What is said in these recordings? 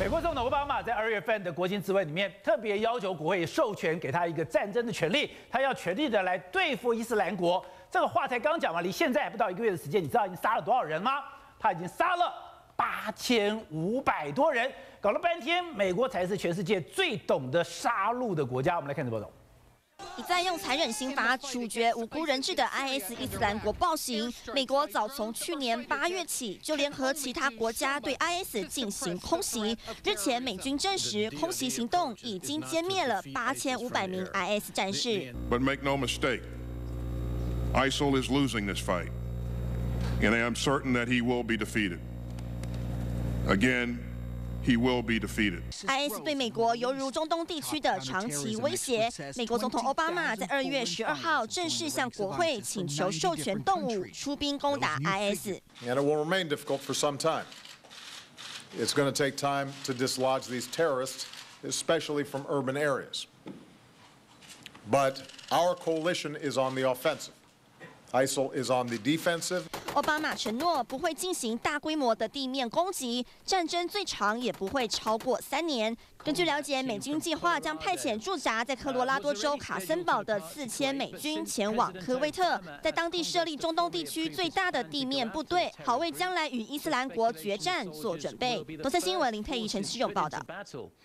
美国总统奥巴马在2月份的国情咨文里面特别要求国会授权给他一个战争的权利，他要全力的来对付伊斯兰国。这个话才刚讲完，离现在还不到1个月的时间，你知道已经杀了多少人吗？他已经杀了8500多人，搞了半天，美国才是全世界最懂得杀戮的国家。我们来看这报道。 一再用残忍刑罚处决无辜人质的 IS 伊斯兰国暴行，美国早从去年8月起就联合其他国家对 IS 进行空袭。日前，美军证实空袭行动已经歼灭了8500名 IS 战士。But make no mistake, ISIL is losing this fight, and I am certain that he will be defeated. Again. He will be defeated. IS 对美国犹如中东地区的长期威胁。美国总统奥巴马在2月12号正式向国会请求授权动武出兵攻打 IS。And it will remain difficult for some time. It's going to take time to dislodge these terrorists, especially from urban areas. But our coalition is on the offensive. ISIL is on the defensive. 奥巴马承诺不会进行大规模的地面攻击，战争最长也不会超过3年。根据了解，美军计划将派遣驻扎在科罗拉多州卡森堡的4000美军前往科威特，在当地设立中东地区最大的地面部队，好为将来与伊斯兰国决战做准备。多色新闻林佩仪、陈诗勇报道。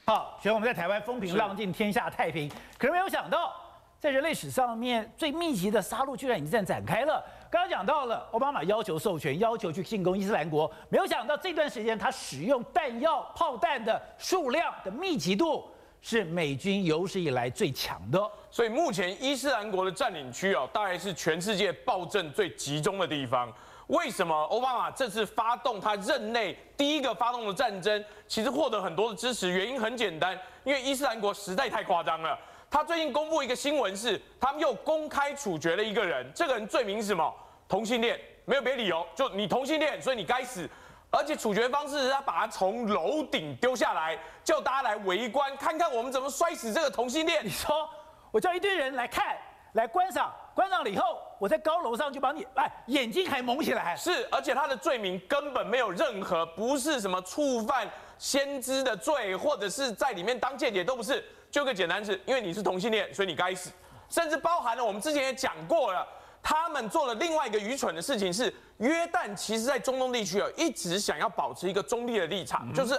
好，所以我们在台湾风平浪静，天下太平，可是没有想到。 在人类史上面最密集的杀戮居然已经展开了。刚刚讲到了，奥巴马要求授权，要求去进攻伊斯兰国，没有想到这段时间他使用弹药、炮弹的数量的密集度是美军有史以来最强的。所以目前伊斯兰国的占领区大概是全世界暴政最集中的地方。为什么奥巴马这次发动他任内第一个发动的战争，其实获得很多的支持？原因很简单，因为伊斯兰国实在太夸张了。 他最近公布一个新闻是，他们又公开处决了一个人，这个人罪名是什么？同性恋，没有别的理由，就你同性恋，所以你该死。而且处决方式是他把他从楼顶丢下来，叫大家来围观，看看我们怎么摔死这个同性恋。你说，我叫一堆人来看，来观赏，观赏了以后，我在高楼上就把你，眼睛还蒙起来。是，而且他的罪名根本没有任何，不是什么触犯先知的罪，或者是在里面当间谍，都不是。 就个简单是，因为你是同性恋，所以你该死。甚至包含了我们之前也讲过了，他们做了另外一个愚蠢的事情是，约旦其实在中东地区一直想要保持一个中立的立场，就是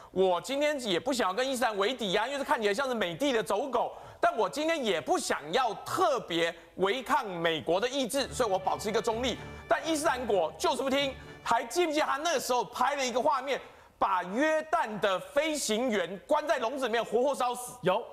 我今天也不想要跟伊斯兰为敌啊，因为看起来像是美帝的走狗，但我今天也不想要特别违抗美国的意志，所以我保持一个中立。但伊斯兰国就是不听，还记不记得他那个时候拍了一个画面？ 把约旦的飞行员关在笼子里面，活活烧死。有，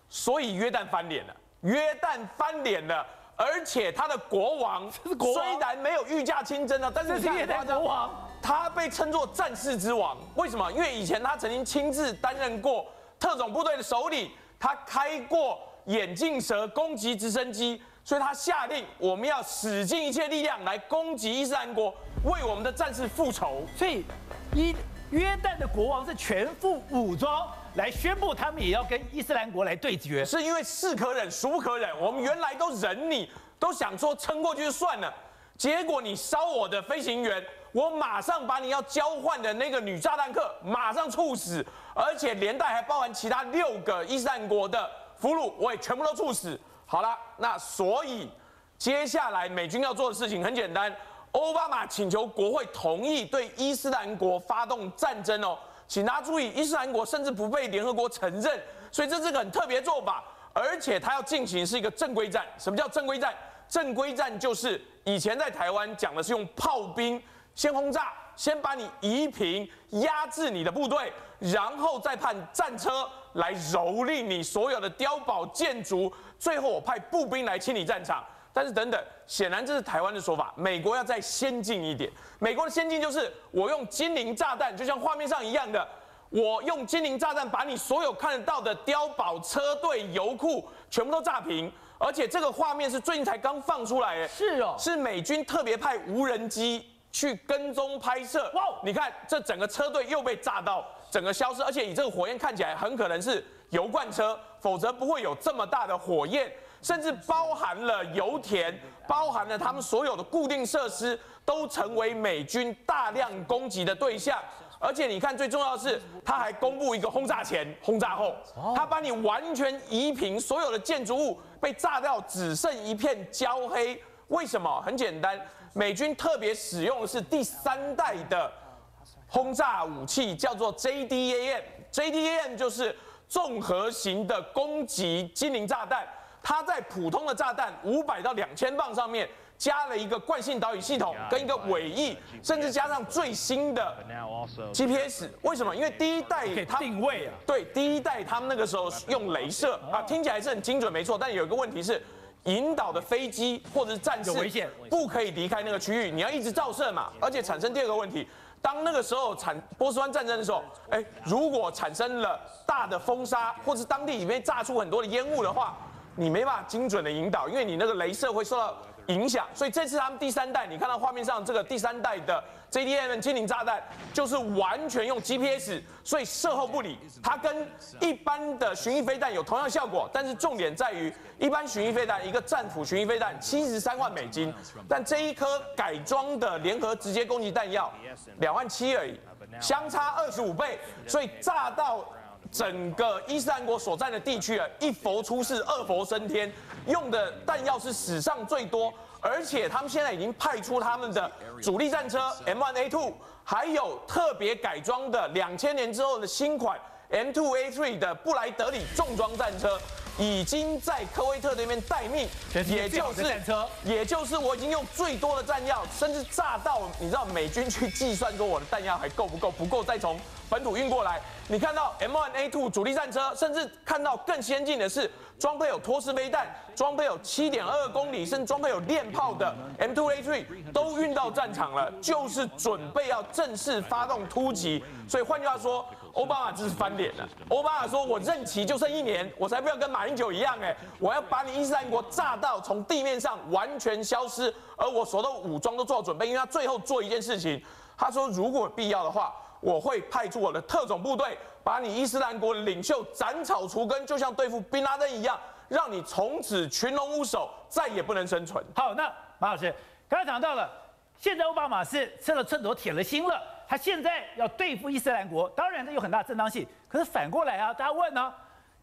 所以约旦翻脸了。约旦翻脸了，而且他的国王虽然没有御驾亲征但是约旦国王他被称作战士之王。为什么？因为以前他曾经亲自担任过特种部队的首领，他开过眼镜蛇攻击直升机，所以他下令我们要使尽一切力量来攻击伊斯兰国，为我们的战士复仇。所以约旦的国王是全副武装来宣布，他们也要跟伊斯兰国来对决，是因为是可忍孰不可忍。我们原来都忍你，都想说撑过去就算了，结果你烧我的飞行员，我马上把你要交换的那个女炸弹客马上处死，而且连带还包含其他6个伊斯兰国的俘虏，我也全部都处死。好了，那所以接下来美军要做的事情很简单。 奥巴马请求国会同意对伊斯兰国发动战争请大家注意，伊斯兰国甚至不被联合国承认，所以这是个很特别做法，而且他要进行是一个正规战。什么叫正规战？正规战就是以前在台湾讲的是用炮兵先轰炸，先把你夷平、压制你的部队，然后再派战车来蹂躏你所有的碉堡建筑，最后我派步兵来清理战场。 但是等等，显然这是台湾的说法。美国要再先进一点。美国的先进就是我用精灵炸弹，就像画面上一样的，我用精灵炸弹把你所有看得到的碉堡、车队、油库全部都炸平。而且这个画面是最近才刚放出来，是美军特别派无人机去跟踪拍摄。哇，你看这整个车队又被炸到整个消失，而且以这个火焰看起来很可能是油罐车，否则不会有这么大的火焰。 甚至包含了油田，包含了他们所有的固定设施，都成为美军大量攻击的对象。而且你看，最重要的是，他还公布一个轰炸前、轰炸后，他把你完全夷平，所有的建筑物被炸掉，只剩一片焦黑。为什么？很简单，美军特别使用的是第3代的轰炸武器，叫做 JDAM。JDAM 就是综合型的攻击精灵炸弹，它在普通的炸弹500到2000磅上面加了一个惯性导引系统跟一个尾翼，甚至加上最新的 GPS。为什么？因为第一代它定位啊，对，第一代他们那个时候用雷射啊，听起来是很精准，没错。但有一个问题是，引导的飞机或者是战士有危险，不可以离开那个区域，你要一直照射嘛。而且产生第二个问题，当那个时候波斯湾战争的时候，如果产生了大的风沙，或是当地里面炸出很多的烟雾的话，你没办法精准的引导，因为你那个雷射会受到影响。所以这次他们第3代，你看到画面上这个第3代的 JDAM 精灵炸弹，就是完全用 GPS， 所以射后不理。它跟一般的巡弋飞弹有同样的效果，但是重点在于，一般巡弋飞弹一个战斧巡弋飞弹73万美金，但这一颗改装的联合直接攻击弹药2万7而已，相差25倍，所以炸到整个伊斯兰国所占的地区一佛出世，二佛升天，用的弹药是史上最多，而且他们现在已经派出他们的主力战车 M1A2， 还有特别改装的2000年之后的新款 M2A3 的布莱德里重装战车，已经在科威特那边待命，也就是我已经用最多的弹药，甚至炸到你知道美军去计算说我的弹药还够不够，不够再从本土运过来。你看到 M1A2 主力战车，甚至看到更先进的是装配有托式飞弹，装配有7.22公里，甚至装配有链炮的 M2A3 都运到战场了，就是准备要正式发动突击。所以换句话说，奥巴马这是翻脸了。奥巴马说：“我任期就剩1年，我才不要跟马英九一样，我要把你伊斯兰国炸到从地面上完全消失，而我所有的武装都做好准备。”因为他最后做一件事情，他说：“如果必要的话，我会派出我的特种部队，把你伊斯兰国的领袖斩草除根，就像对付宾拉登一样，让你从此群龙无首，再也不能生存。”好，那马老师刚才讲到了，现在奥巴马是吃了秤砣铁了心了，他现在要对付伊斯兰国，当然这有很大正当性。可是反过来啊，大家问呢，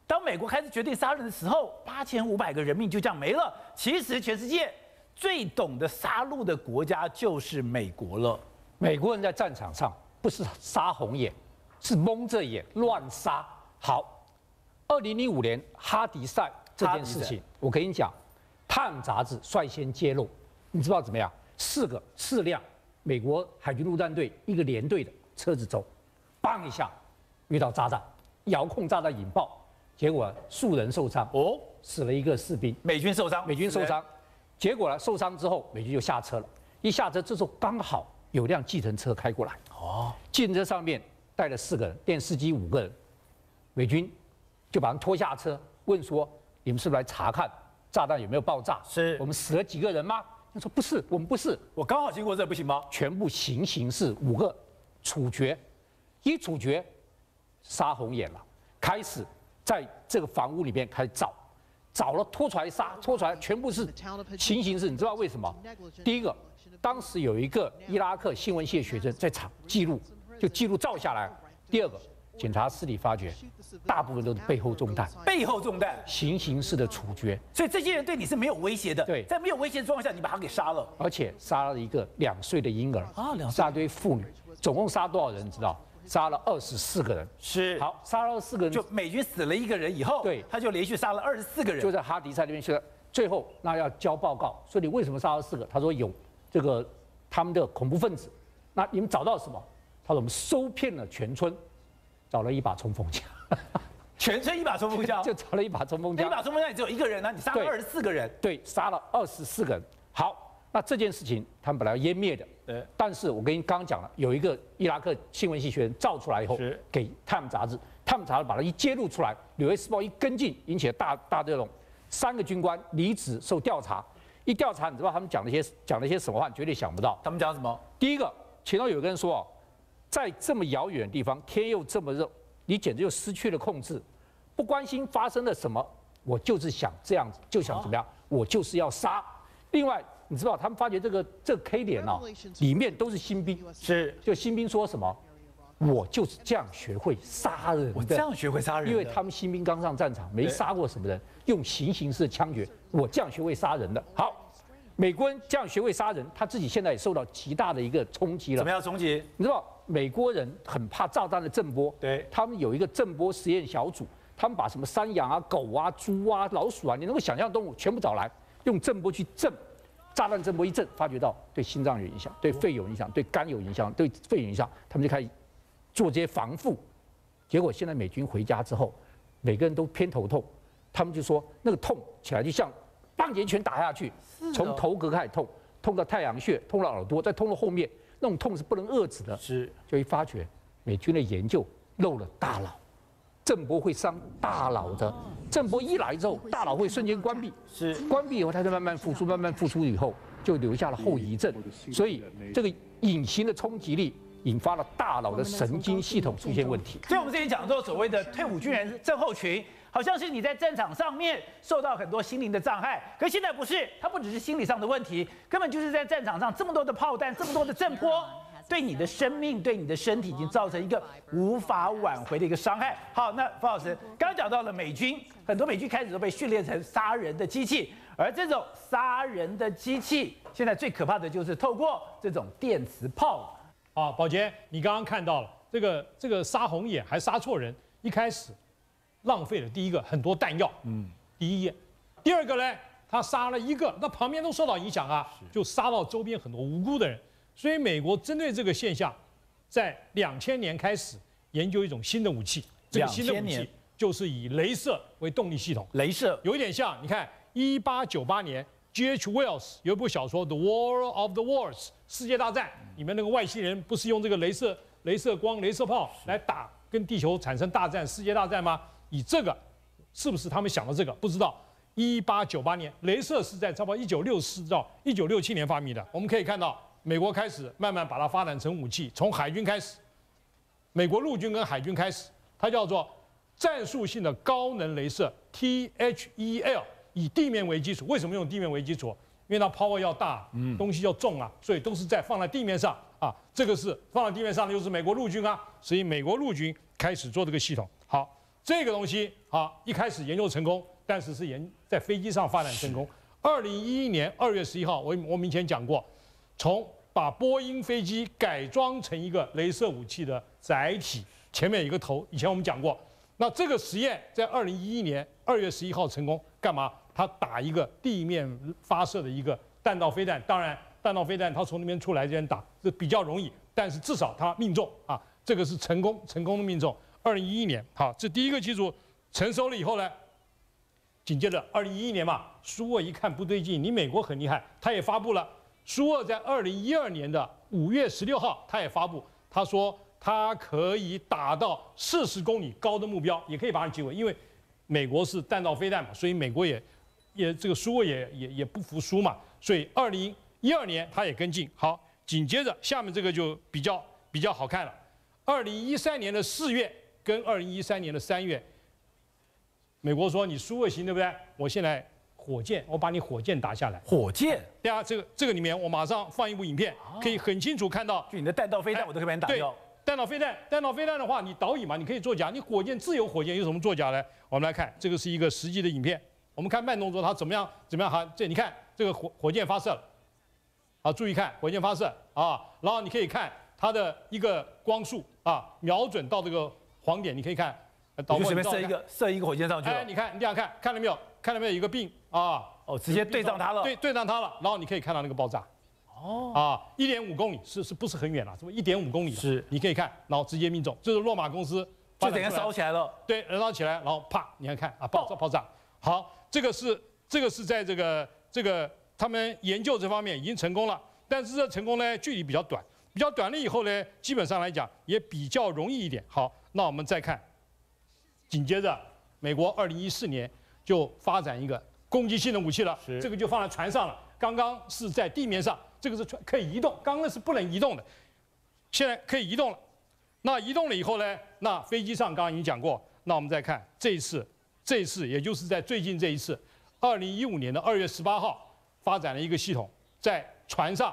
当美国开始决定杀人的时候，8500个人命就这样没了。其实全世界最懂得杀戮的国家就是美国了。美国人在战场上不是杀红眼，是蒙着眼乱杀。好，2005年哈迪赛这件事情，我跟你讲，《Time》杂志率先揭露，你知道怎么样？4辆美国海军陆战队一个连队的车子走，砰一下遇到炸弹，遥控炸弹引爆，结果数人受伤，死了一个士兵，美军受伤，结果呢受伤之后，美军就下车了，一下车这时候刚好有辆计程车开过来，计程车上面带了4个人，连司机5个人，美军就把他们拖下车，问说：“你们是不是来查看炸弹有没有爆炸？是我们死了几个人吗？”他说：“不是，我们不是，我刚好经过这，不行吗？”全部行刑式5个处决，一处决杀红眼了，开始在这个房屋里面开始找了拖出来杀，拖出来全部是行刑式。你知道为什么？第一个，当时有一个伊拉克新闻系的学生在场记录，就记录照下来。第二个，检查尸体发觉，大部分都是背后中弹，行刑式的处决。所以这些人对你是没有威胁的。对，在没有威胁的状况下，你把他给杀了，而且杀了一个2岁的婴儿杀一堆妇女，总共杀多少人？你知道？杀了24个人。是。好，杀了24个人，就美军死了1个人以后，对，他就连续杀了24个人，就在哈迪赛那边去了。最后那要交报告，说你为什么杀了4个？他说有这个他们的恐怖分子。那你们找到什么？他说我们搜遍了全村。找了一把冲锋枪，全村一把冲锋枪，就找了一把冲锋枪。一把冲锋枪也只有1个人呢，你杀了24个人。对，杀了24个人。好，那这件事情他们本来要湮灭的，但是我跟你刚刚讲了，有一个伊拉克新闻系学生照出来以后，给《Time》杂志，《Time》杂志把它一揭露出来，《纽约时报》一跟进，引起了大热动。3个军官离职受调查，一调查，你知道他们讲了一些什么话？你绝对想不到。他们讲什么？第一个，其中有个人说在这么遥远的地方，天又这么热，你简直就失去了控制，不关心发生了什么，我就是想这样子，就想怎么样，我就是要杀。另外，你知道他们发觉这个 K 连里面都是新兵，是，就新兵说什么，我就是这样学会杀人的。我这样学会杀人的，因为他们新兵刚上战场，没杀过什么人，用行刑式的枪决，我这样学会杀人的。好，美国人这样学会杀人，他自己现在也受到极大的一个冲击了。怎么样冲击？你知道美国人很怕炸弹的震波，对，他们有一个震波实验小组，他们把什么山羊啊、狗啊、猪啊、老鼠啊，你能够想象动物全部找来，用震波去震。炸弹震波一震，发觉到对心脏有影响，对肺有影响，对肝有影响，对肺有影响，他们就开始做这些防护。结果现在美军回家之后，每个人都偏头痛，他们就说那个痛起来就像棒节拳打下去，从头壳开始痛，痛到太阳穴，痛到耳朵，再痛到后面，那种痛是不能遏制的。是，就一发觉美军的研究漏了大脑，震波会伤大脑的。震波一来之后，大脑会瞬间关闭，是关闭以后，它就慢慢复苏，慢慢复苏以后，就留下了后遗症。所以这个隐形的冲击力引发了大脑的神经系统出现问题。所以我们之前讲说，所谓的退伍军人症候群，好像是你在战场上面受到很多心灵的障碍，可现在不是，它不只是心理上的问题，根本就是在战场上这么多的炮弹，这么多的震波。对你的生命、对你的身体已经造成一个无法挽回的一个伤害。好，那方老师刚刚讲到了美军，很多美军开始都被训练成杀人的机器，而这种杀人的机器，现在最可怕的就是透过这种电磁炮。啊，宝杰，你刚刚看到了这个杀红眼还杀错人，一开始浪费了第一个很多弹药，第一页，第二个呢，他杀了一个，那旁边都受到影响啊，就杀到周边很多无辜的人。所以美国针对这个现象，在2000年开始研究一种新的武器，这个新的武器就是以雷射为动力系统。雷射有一点像，你看1898年 G.H. Wells 有一部小说《The War of the Worlds》世界大战，里面那个外星人不是用这个雷射光、雷射炮来打跟地球产生大战、世界大战吗？以这个是不是他们想的这个？不知道。1898年，雷射是在差不多1964到1967年发明的。我们可以看到。美国开始慢慢把它发展成武器，从海军开始，美国陆军跟海军开始，它叫做战术性的高能雷射 THEL， 以地面为基础。为什么用地面为基础？因为它 power 要大，东西要重啊，所以都是放在地面上啊。这个是放在地面上的，又是美国陆军啊，所以美国陆军开始做这个系统。好，这个东西好，一开始研究成功，但是在飞机上发展成功。2011年2月11号，我们以前讲过。从把波音飞机改装成一个雷射武器的载体，前面有一个头，以前我们讲过。那这个实验在2011年2月11号成功，干嘛？它打一个地面发射的一个弹道飞弹，当然弹道飞弹它从那边出来这边打，这比较容易，但是至少它命中啊，这个是成功的命中。2011年，好，这第一个技术成熟了以后呢，紧接着2011年嘛，苏俄一看不对劲，你美国很厉害，他也发布了。苏俄在2012年的5月16号，他也发布，他说他可以打到40公里高的目标，也可以把它击毁。因为美国是弹道飞弹嘛，所以美国也这个苏俄也不服输嘛，所以2012年他也跟进。好，紧接着下面这个就比较好看了。2013年的4月跟2013年的3月，美国说你苏俄行对不对？我现在。火箭，我把你火箭打下来。火箭，对啊，这个里面我马上放一部影片，可以很清楚看到，就你的弹道飞弹，我都可以把你打掉。对，弹道飞弹的话，你导引嘛，你可以作假。你火箭自由火箭有什么作假呢？我们来看，这个是一个实际的影片。我们看慢动作，它怎么样？好，这你看这个火箭发射了，啊，注意看火箭发射啊，然后你可以看它的一个光束啊，瞄准到这个黄点，你可以看。导播随便射一个火箭上去了。哎，你看，你这样看了没有？看到没有一个病啊？哦，直接对上它了。对上它了，然后你可以看到那个爆炸。哦。啊，1.5公里是不是很远了？是不是1.5公里？是。你可以看，然后直接命中，这是洛马公司就等于烧起来了。对，烧起来，然后啪，你看啊，爆炸。好，这个是在这个他们研究这方面已经成功了，但是这成功呢距离比较短，了以后呢，基本上来讲也比较容易一点。好，那我们再看。紧接着，美国2014年就发展一个攻击性的武器了，这个就放在船上了。刚刚是在地面上，这个是可以移动，刚刚是不能移动的，现在可以移动了。那移动了以后呢，那飞机上刚刚已经讲过。那我们再看这一次，也就是在最近这一次，2015年的2月18号发展了一个系统，在船上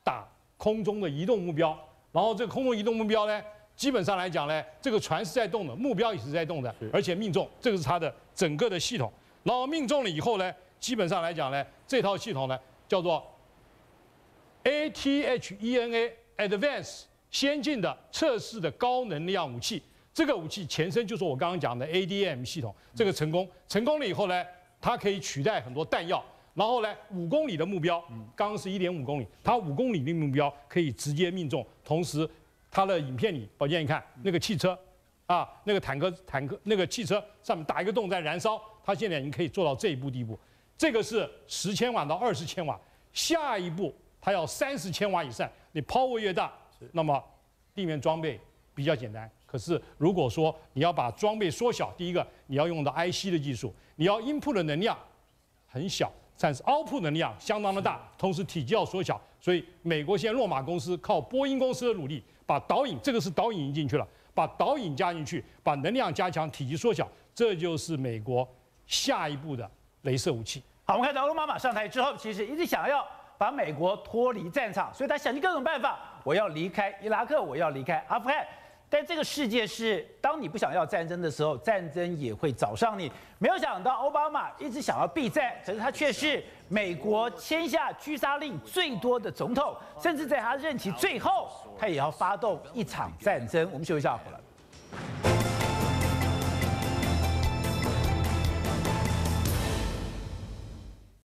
打空中的移动目标，然后这个空中移动目标呢，基本上来讲呢，这个船是在动的，目标也是在动的，而且命中，这个是它的整个的系统。然后命中了以后呢，基本上来讲呢，这套系统呢叫做 ATHENA Advanced 先进的测试的高能量武器。这个武器前身就是我刚刚讲的 ADM 系统。这个成功了以后呢，它可以取代很多弹药。然后呢，5公里的目标，刚刚是1.5公里，它5公里的目标可以直接命中。同时，它的影片里，宝剑你看那个汽车，啊，那个坦克那个汽车上面打一个洞在燃烧，它现在已经可以做到这一步地步。这个是10千瓦到20千瓦，下一步它要30千瓦以上。你 power 越大，那么地面装备比较简单。可是如果说你要把装备缩小，第一个你要用到 IC 的技术，你要 input 的能量很小。但是 output 能量相当的大，同时体积要缩小，所以美国现在洛马公司靠波音公司的努力，把导引，这个是导引引进去了，把导引加进去，把能量加强，体积缩小，这就是美国下一步的雷射武器。好，我们看到奥巴马上台之后，其实一直想要把美国脱离战场，所以他想尽各种办法，我要离开伊拉克，我要离开阿富汗。但这个世界是，当你不想要战争的时候，战争也会找上你。没有想到奥巴马一直想要避战，可是他却是美国签下狙杀令最多的总统，甚至在他任期最后，他也要发动一场战争。我们休息一下，回来。